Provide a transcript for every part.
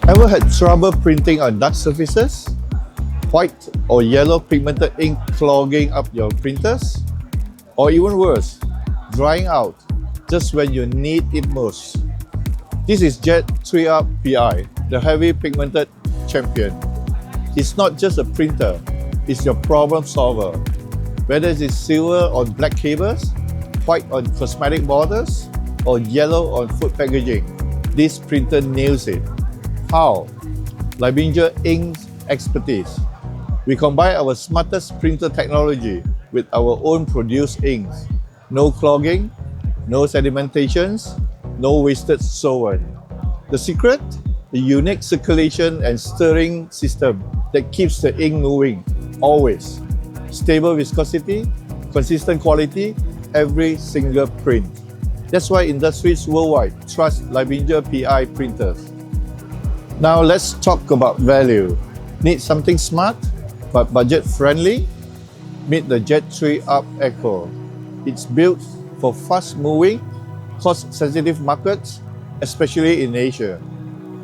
Ever had trouble printing on dark surfaces? White or yellow pigmented ink clogging up your printers? Or even worse, drying out just when you need it most? This is JET3 UP PI, the heavy pigmented champion. It's not just a printer, it's your problem solver. Whether it is silver on black cables, white on cosmetic borders, or yellow on food packaging, this printer nails it. How? Leibinger ink expertise. We combine our smartest printer technology with our own produced inks. No clogging, no sedimentations, no wasted solvent. The secret? The unique circulation and stirring system that keeps the ink moving, always. Stable viscosity, consistent quality, every single print. That's why industries worldwide trust Leibinger PI printers. Now let's talk about value. Need something smart but budget-friendly? Meet the JET3 UP ECO. It's built for fast-moving, cost-sensitive markets, especially in Asia.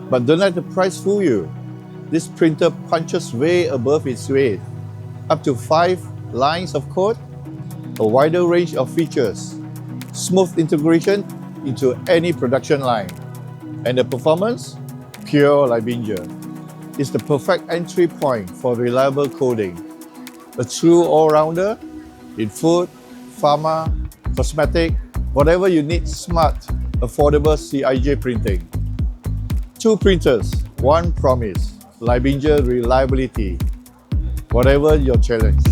But don't let the price fool you. This printer punches way above its weight. Up to 5 lines of code, a wider range of features, smooth integration into any production line. And the performance? Pure Leibinger. It's the perfect entry point for reliable coding. A true all-rounder in food, pharma, cosmetic, whatever you need smart, affordable CIJ printing. 2 printers, 1 promise, Leibinger reliability. Whatever your challenge.